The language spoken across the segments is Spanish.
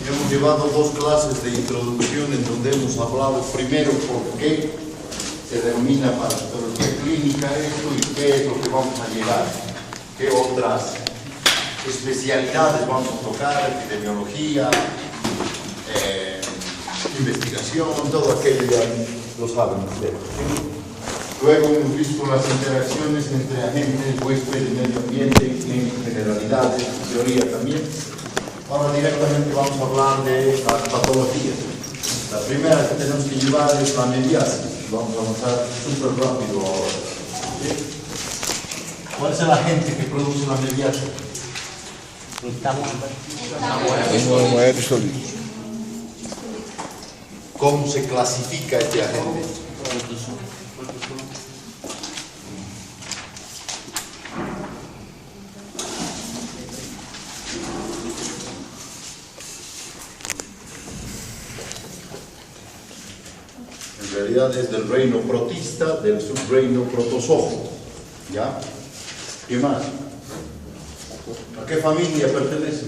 Hemos llevado dos clases de introducción en donde hemos hablado primero por qué se denomina parasitología clínica esto y qué es lo que vamos a llegar, qué otras especialidades vamos a tocar, epidemiología, investigación, todo aquello ya lo saben ustedes. Luego hemos visto las interacciones entre agentes, huésped y medio ambiente, en generalidades, teoría también. Ahora directamente vamos a hablar de las patologías. La primera que tenemos que llevar es la mediasis. Vamos a avanzar súper rápido ahora. ¿Sí? ¿Cuál es el agente que produce la mediasis? ¿Cómo se clasifica este agente? En realidad es del reino protista, del subreino protozoo. ¿Ya? ¿Qué más? ¿A qué familia pertenece?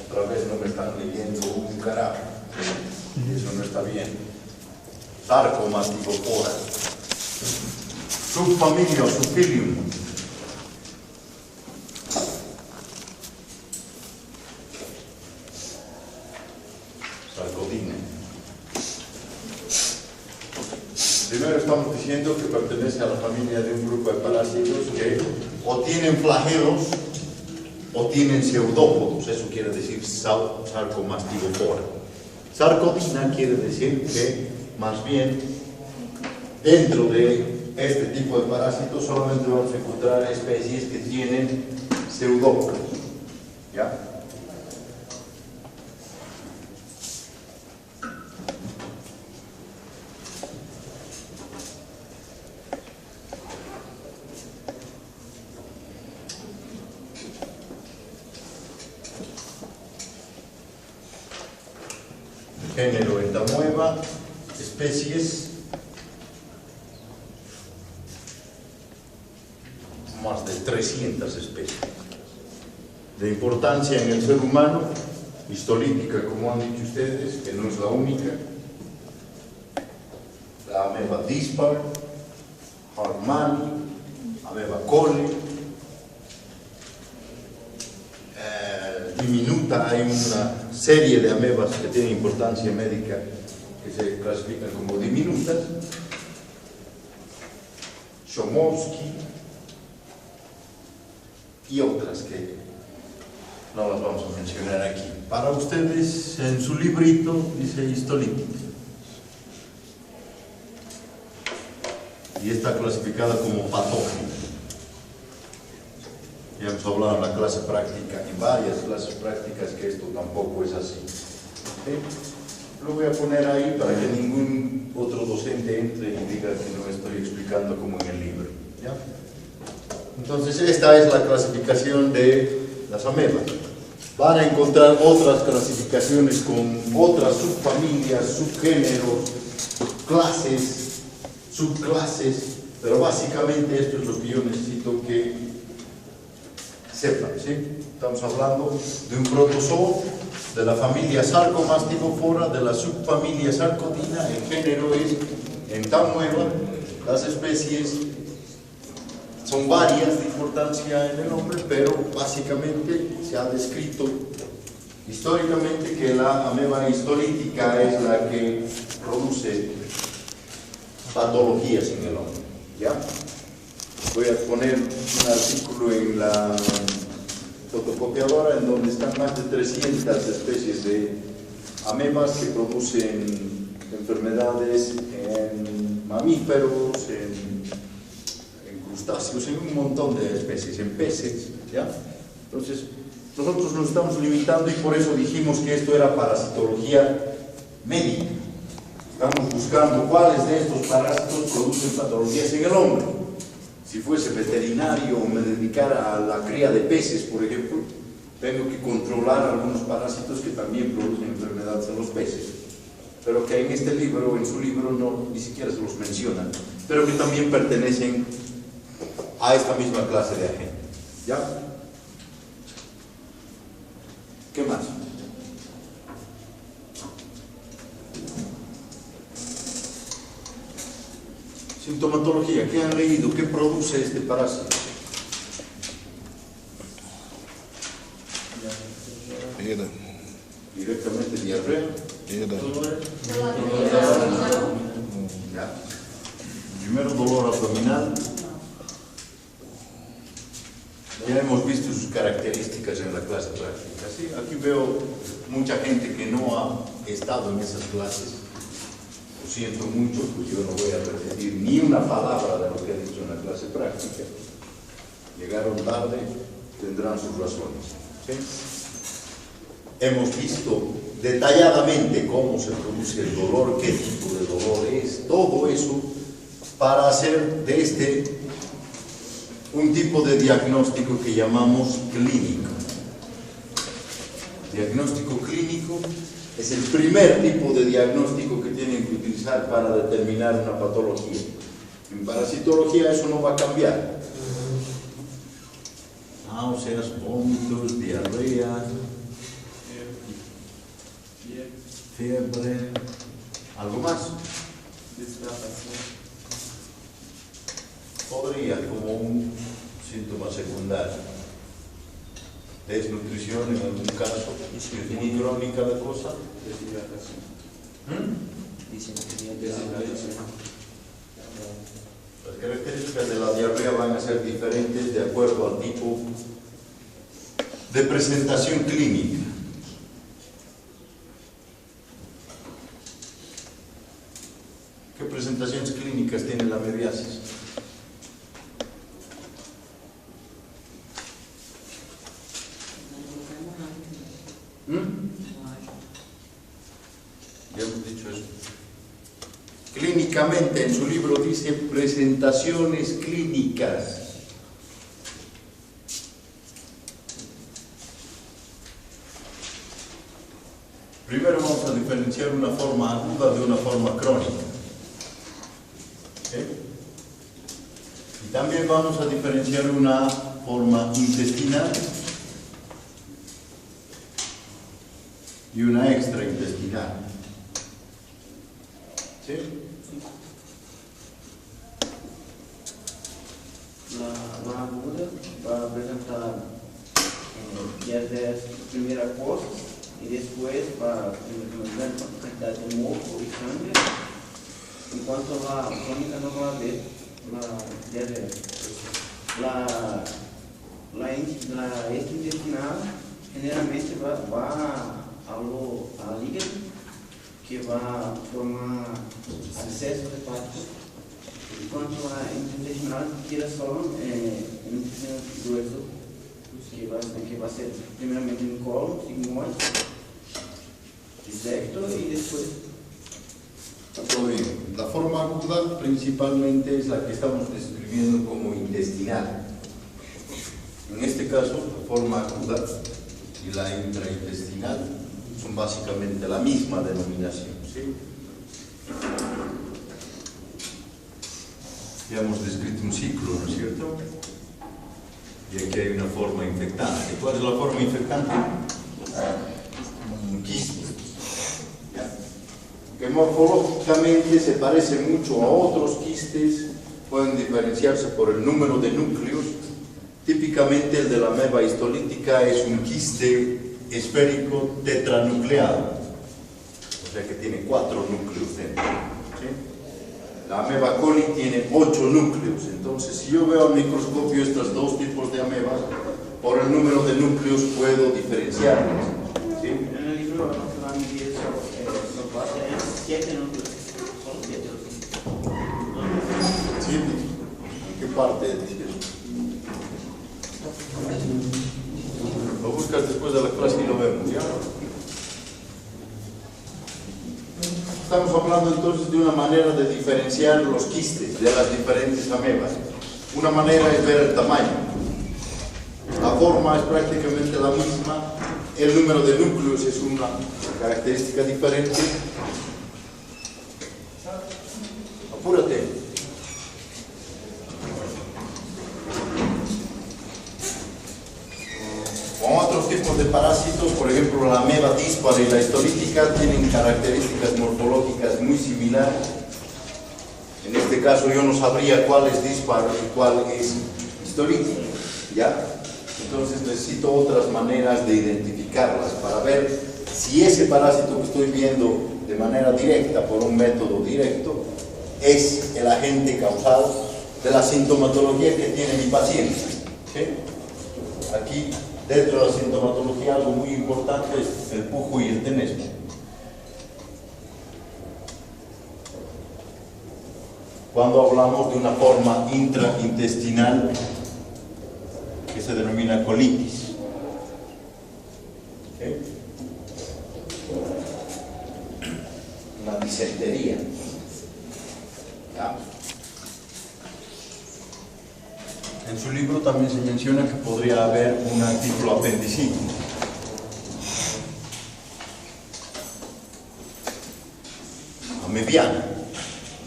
Otra vez no me están leyendo un carajo. Eso no está bien. Sarcomastigofora. Subfamilia o subfilium. Sarcodina. Primero estamos diciendo que pertenece a la familia de un grupo de parásitos que o tienen flagelos o tienen pseudópodos. Eso quiere decir sarcomastigofora. Sarcodina quiere decir que más bien dentro de este tipo de parásitos solamente vamos a encontrar especies que tienen pseudópodos. ¿Ya? Género Entamoeba, especies, más de 300 especies. De importancia en el ser humano, histolítica, como han dicho ustedes, que no es la única, la ameba dispar, Hartmanni, ameba coli, diminuta, hay una serie de amebas que tienen importancia médica que se clasifican como diminutas, Chomsky y otras que no las vamos a mencionar aquí. Para ustedes, en su librito dice histolítica y está clasificada como patógena. Ya hemos hablado en la clase práctica, en varias clases prácticas, que esto tampoco es así. ¿Sí? Lo voy a poner ahí para que ningún otro docente entre y diga que no estoy explicando como en el libro. ¿Ya? Entonces, esta es la clasificación de las amebas. Van a encontrar otras clasificaciones con otras subfamilias, subgéneros, clases, subclases, pero básicamente esto es lo que yo necesito que sepan, ¿sí? Estamos hablando de un protozoo de la familia Sarcomastigofora, de la subfamilia Sarcodina. El género es Entamoeba. Las especies son varias de importancia en el nombre, pero básicamente se ha descrito históricamente que la ameba histolítica es la que produce patologías en el hombre. ¿Ya? Voy a poner un artículo en la fotocopiadora en donde están más de 300 especies de amebas que producen enfermedades en mamíferos, en crustáceos, en un montón de especies, en peces, ¿ya? Entonces, nosotros nos estamos limitando y por eso dijimos que esto era parasitología médica. Estamos buscando cuáles de estos parásitos producen patologías en el hombre. Si fuese veterinario o me dedicara a la cría de peces, por ejemplo, tengo que controlar algunos parásitos que también producen enfermedades en los peces, pero que en este libro, en su libro, no, ni siquiera se los menciona, pero que también pertenecen a esta misma clase de agentes. ¿Ya? ¿Qué más? Sintomatología, ¿qué han leído? ¿Qué produce este parásito? Directamente diarrea. Ya. Primero dolor abdominal. Ya hemos visto sus características en la clase práctica. ¿Sí? Aquí veo mucha gente que no ha estado en esas clases. Lo siento mucho, pues yo no voy a repetir ni una palabra de lo que he dicho en la clase práctica. Llegaron tarde, tendrán sus razones. ¿Sí? Hemos visto detalladamente cómo se produce el dolor, qué tipo de dolor es, todo eso para hacer de este un tipo de diagnóstico que llamamos clínico. Diagnóstico clínico es el primer tipo de diagnóstico que tienen que utilizar para determinar una patología. En parasitología eso no va a cambiar. Náuseas, vómitos, diarrea, fiebre, ¿algo más? Podría como un síntoma secundario. Desnutrición en algún caso, si es muy crónica la cosa. Deshidratación. Las características de la diarrea van a ser diferentes de acuerdo al tipo de presentación clínica. ¿Qué presentaciones clínicas tiene la mediasis? Ya hemos dicho eso. Clínicamente, en su libro dice presentaciones clínicas. Primero vamos a diferenciar una forma aguda de una forma crónica. ¿Sí? Y también vamos a diferenciar una forma intestinal y una extraintestinal. ¿Sí? La aguda va a presentar diarrea primera cosa y después va a presentar cantidad de moco y sangre. En cuanto a la crónica no va a haber la diarrea. La extraintestinal generalmente va al hígado, que va a formar abscesos hepáticos. Enquanto a intestinal tira só um intestino grueso, que vai ser primeiramente no colo, sigmoide, disecto y después. Todo bien. La forma aguda principalmente es la que estamos describiendo como intestinal. En este caso, la forma aguda y la intraintestinal son básicamente la misma denominación. ¿Sí? Ya hemos descrito un ciclo, ¿no es cierto? Y aquí hay una forma infectante. ¿Cuál es la forma infectante? Un quiste. ¿Ya? Que morfológicamente se parece mucho a otros quistes, pueden diferenciarse por el número de núcleos. Típicamente el de la ameba histolítica es un quiste esférico tetranucleado, o sea que tiene 4 núcleos dentro. ¿Sí? La ameba coli tiene 8 núcleos, entonces si yo veo al microscopio estos dos tipos de amebas, por el número de núcleos puedo diferenciarlos. ¿Sí? En el libro no se van a medir eso, base en 7 núcleos. parte, dice. Lo buscas después de la clase y lo vemos, ¿ya? Estamos hablando entonces de una manera de diferenciar los quistes de las diferentes amebas. Una manera es ver el tamaño. La forma es prácticamente la misma. El número de núcleos es una característica diferente. Apúrate. Con otros tipos de parásitos, por ejemplo la ameba díspara y la histolítica, tienen características morfológicas muy similares. En este caso yo no sabría cuál es dísparo y cuál es histolítica, ¿ya? Entonces necesito otras maneras de identificarlas para ver si ese parásito que estoy viendo de manera directa por un método directo es el agente causal de la sintomatología que tiene mi paciente. ¿Sí? Aquí, dentro de la sintomatología, algo muy importante es el pujo y el tenesmo. Cuando hablamos de una forma intraintestinal que se denomina colitis. ¿Sí? Una disentería. ¿Ya? En su libro también se menciona que podría haber un tipo apendicitis. Amebiana.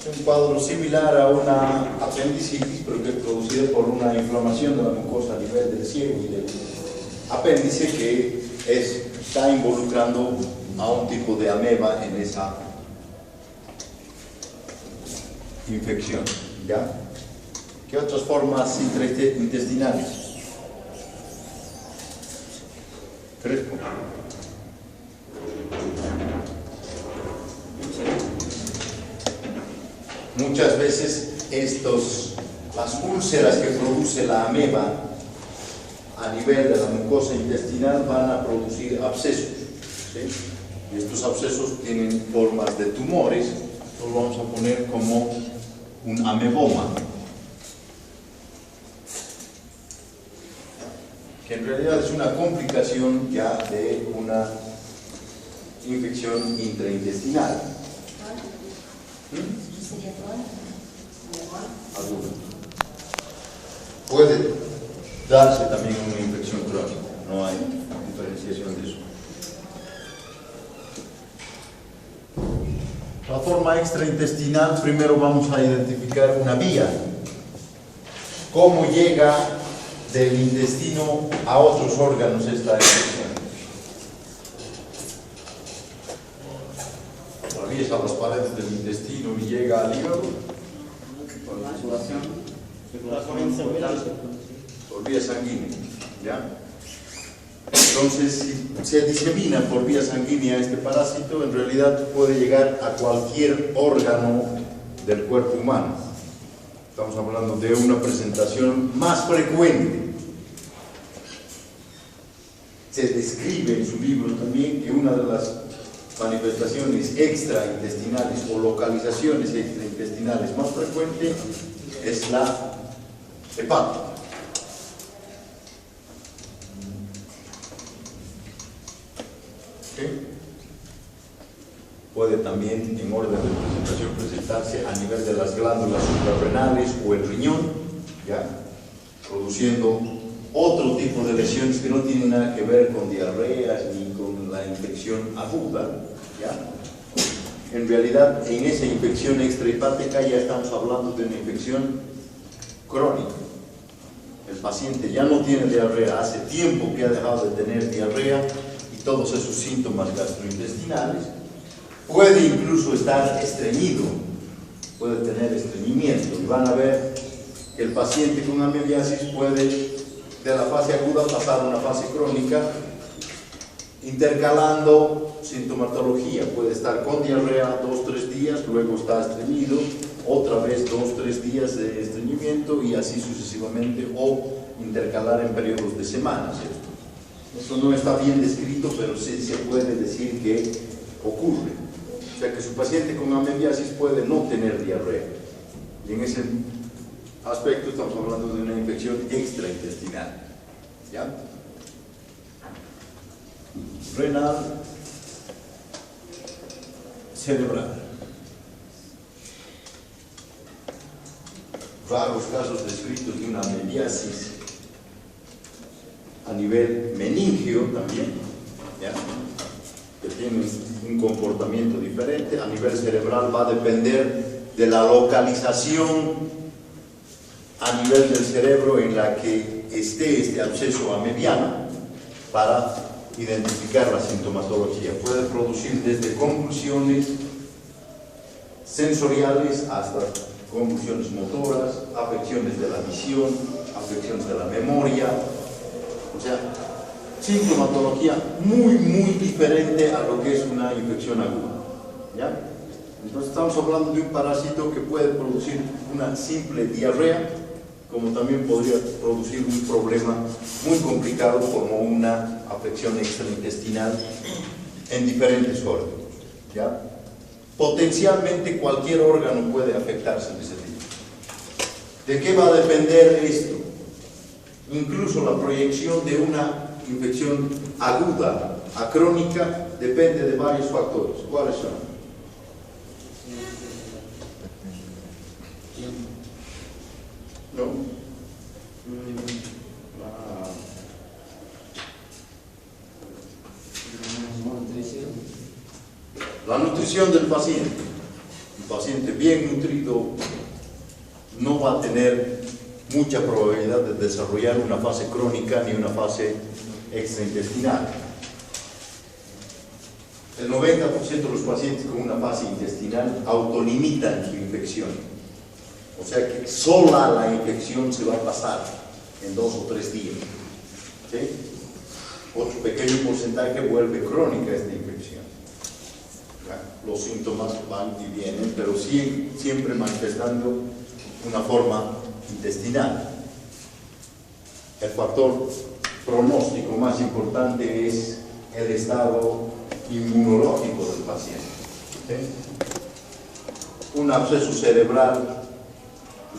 Es un cuadro similar a una apendicitis, pero que es producida por una inflamación de la mucosa a nivel del ciego y del apéndice que está involucrando a un tipo de ameba en esa infección. ¿Ya? ¿Qué otras formas intraintestinales? Crespo. Muchas veces las úlceras que produce la ameba a nivel de la mucosa intestinal van a producir abscesos. ¿Sí? Y estos abscesos tienen formas de tumores, lo vamos a poner como un ameboma, que en realidad es una complicación ya de una infección intraintestinal. Puede darse también una infección crónica, no hay diferenciación de eso. La forma extraintestinal, primero vamos a identificar una vía. ¿Cómo llega del intestino a otros órganos esta infección? Atraviesa las paredes del intestino y llega al hígado. Por la circulación por vía sanguínea, ¿ya? Entonces, si se disemina por vía sanguínea este parásito, en realidad puede llegar a cualquier órgano del cuerpo humano. Estamos hablando de una presentación más frecuente. Se describe en su libro también que una de las manifestaciones extraintestinales o localizaciones extraintestinales más frecuentes es la hepática. ¿Okay? Puede también, en orden de presentación, presentarse a nivel de las glándulas suprarrenales o el riñón, ¿ya? Produciendo otro tipo de lesiones que no tienen nada que ver con diarreas ni con la infección aguda, ¿ya? En realidad, en esa infección extrahepática ya estamos hablando de una infección crónica. El paciente ya no tiene diarrea, hace tiempo que ha dejado de tener diarrea y todos esos síntomas gastrointestinales. Puede incluso estar estreñido, puede tener estreñimiento, y van a ver que el paciente con amebiasis puede de la fase aguda pasar a una fase crónica, intercalando sintomatología. Puede estar con diarrea 2-3 días, luego está estreñido, otra vez 2-3 días de estreñimiento y así sucesivamente, o intercalar en periodos de semanas. Eso no está bien descrito, pero sí se puede decir que ocurre. O sea que su paciente con amebiasis puede no tener diarrea. Y en ese aspecto estamos hablando de una infección extraintestinal. ¿Ya? Renal, cerebral. Raros casos descritos de una meliasis a nivel meningio también, ¿ya? Que tiene un comportamiento diferente. A nivel cerebral va a depender de la localización a nivel del cerebro en la que esté este absceso a mediana para identificar la sintomatología. Puede producir desde convulsiones sensoriales hasta convulsiones motoras, afecciones de la visión, afecciones de la memoria, o sea, sintomatología muy diferente a lo que es una infección aguda, ¿ya? Entonces estamos hablando de un parásito que puede producir una simple diarrea, como también podría producir un problema muy complicado como una afección extraintestinal en diferentes órganos, ¿ya? Potencialmente cualquier órgano puede afectarse de ese tipo. ¿De qué va a depender esto? Incluso la proyección de una infección aguda a crónica depende de varios factores. ¿Cuáles son? ¿No? La nutrición del paciente. Un paciente bien nutrido no va a tener mucha probabilidad de desarrollar una fase crónica ni una fase extraintestinal. El 90% de los pacientes con una fase intestinal autolimitan su infección. O sea que sola la infección se va a pasar en 2 o 3 días. ¿Sí? Otro pequeño porcentaje vuelve crónica esta infección. Los síntomas van y vienen, pero siempre manifestando una forma intestinal. El factor pronóstico más importante es el estado inmunológico del paciente. ¿Sí? Un absceso cerebral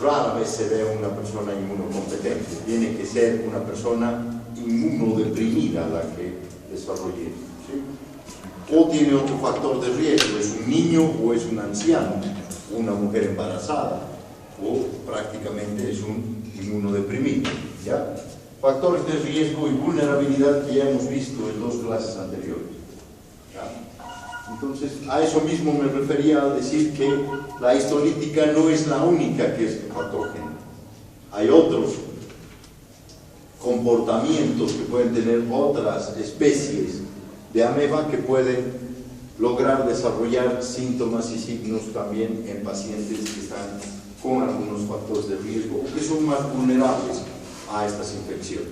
rara vez se ve una persona inmunocompetente. Tiene que ser una persona inmunodeprimida la que desarrolle. ¿Sí? O tiene otro factor de riesgo, es un niño o es un anciano, una mujer embarazada, o prácticamente es un inmunodeprimido, ¿ya? Factores de riesgo y vulnerabilidad que ya hemos visto en 2 clases anteriores, ¿ya? Entonces, a eso mismo me refería al decir que la histolítica no es la única que es patógena. Hay otros comportamientos que pueden tener otras especies de ameba que pueden lograr desarrollar síntomas y signos también en pacientes que están con algunos factores de riesgo o que son más vulnerables a estas infecciones,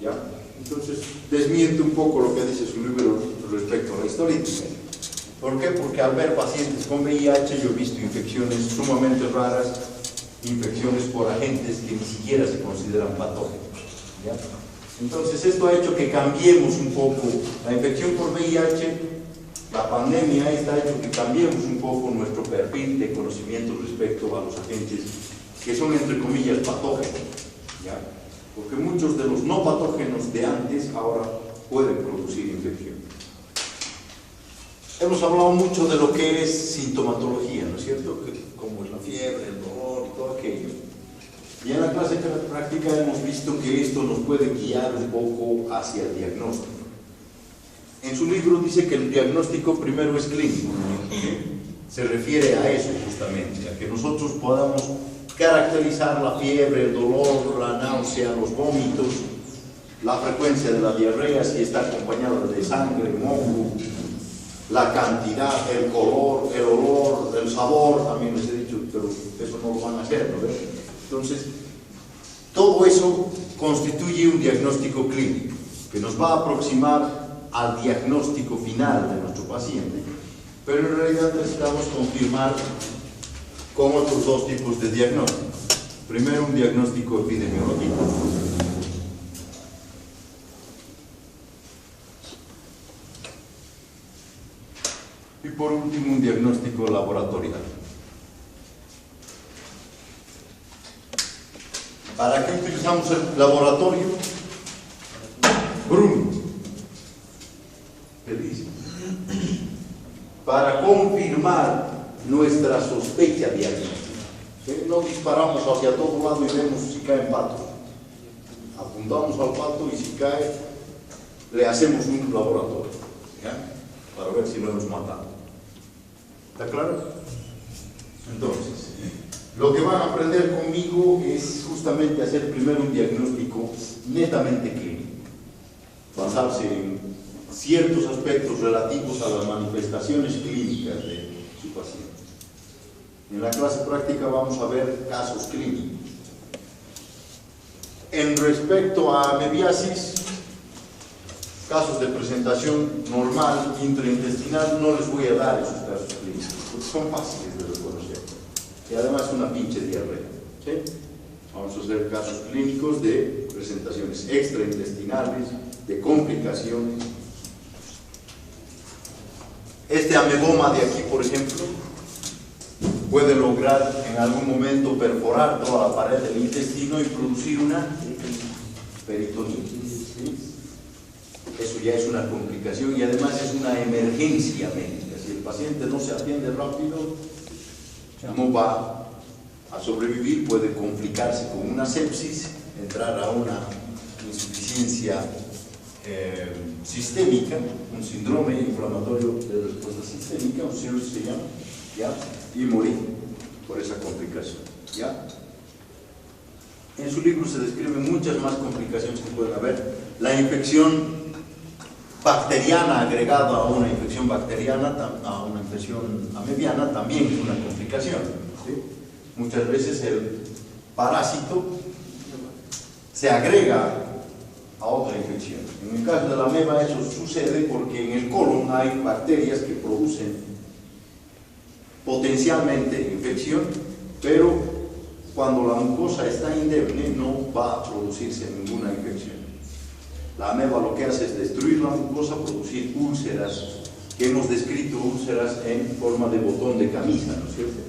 ¿ya? Entonces, desmiente un poco lo que dice su libro respecto a la histolítica. ¿Por qué? Porque al ver pacientes con VIH yo he visto infecciones sumamente raras, infecciones por agentes que ni siquiera se consideran patógenos, ¿ya? Entonces esto ha hecho que cambiemos un poco la infección por VIH, la pandemia esta ha hecho que cambiemos un poco nuestro perfil de conocimiento respecto a los agentes que son entre comillas patógenos, ¿ya? Porque muchos de los no patógenos de antes ahora pueden producir infección. Hemos hablado mucho de lo que es sintomatología, ¿no es cierto? Como es la fiebre, el dolor, todo aquello. Y en la clase práctica hemos visto que esto nos puede guiar un poco hacia el diagnóstico. En su libro dice que el diagnóstico primero es clínico, ¿sí? Se refiere a eso justamente, a que nosotros podamos caracterizar la fiebre, el dolor, la náusea, los vómitos, la frecuencia de la diarrea, si está acompañada de sangre, moco, la cantidad, el color, el olor, el sabor, también les he dicho, pero eso no lo van a hacer, ¿no? Entonces, todo eso constituye un diagnóstico clínico que nos va a aproximar al diagnóstico final de nuestro paciente, pero en realidad necesitamos confirmar con otros 2 tipos de diagnóstico. Primero, un diagnóstico epidemiológico. Y por último, un diagnóstico laboratorial. ¿Para qué utilizamos el laboratorio? Bruno. ¿Qué dice? Para confirmar nuestra sospecha diagnóstica. No disparamos hacia todo lado y vemos si caen patos. Apuntamos al pato y si cae, le hacemos un laboratorio, ¿ya? Para ver si lo hemos matado. ¿Está claro? Entonces, lo que van a aprender conmigo es justamente hacer primero un diagnóstico netamente clínico, basarse en ciertos aspectos relativos a las manifestaciones clínicas de su paciente. En la clase práctica vamos a ver casos clínicos. En respecto a amebiasis, casos de presentación normal, intraintestinal, no les voy a dar esos casos clínicos, porque son fáciles de reconocer. Y además una pinche diarrea. ¿Sí? Vamos a hacer casos clínicos de presentaciones extraintestinales, de complicaciones. Este ameboma de aquí, por ejemplo, puede lograr en algún momento perforar toda la pared del intestino y producir una peritonitis. ¿Sí? Eso ya es una complicación y además es una emergencia médica. Si el paciente no se atiende rápido, no va a sobrevivir, puede complicarse con una sepsis, entrar a una insuficiencia sistémica, un síndrome inflamatorio de respuesta sistémica, un SIRS se llama, ¿ya? Y morir por esa complicación, ¿ya? En su libro se describen muchas más complicaciones que pueden haber. La infección bacteriana agregada a una infección bacteriana, a una infección amebiana, también es una complicación, ¿sí? Muchas veces el parásito se agrega a otra infección. En el caso de la ameba eso sucede porque en el colon hay bacterias que producen potencialmente infección, pero cuando la mucosa está indemne no va a producirse ninguna infección. La ameba lo que hace es destruir la mucosa, producir úlceras, que hemos descrito úlceras en forma de botón de camisa, ¿no es cierto?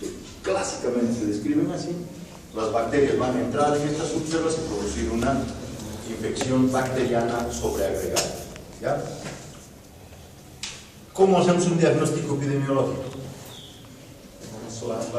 Que clásicamente se describen así. Las bacterias van a entrar en estas úlceras y producir una infección bacteriana sobreagregada, ¿ya? ¿Cómo hacemos un diagnóstico epidemiológico? Las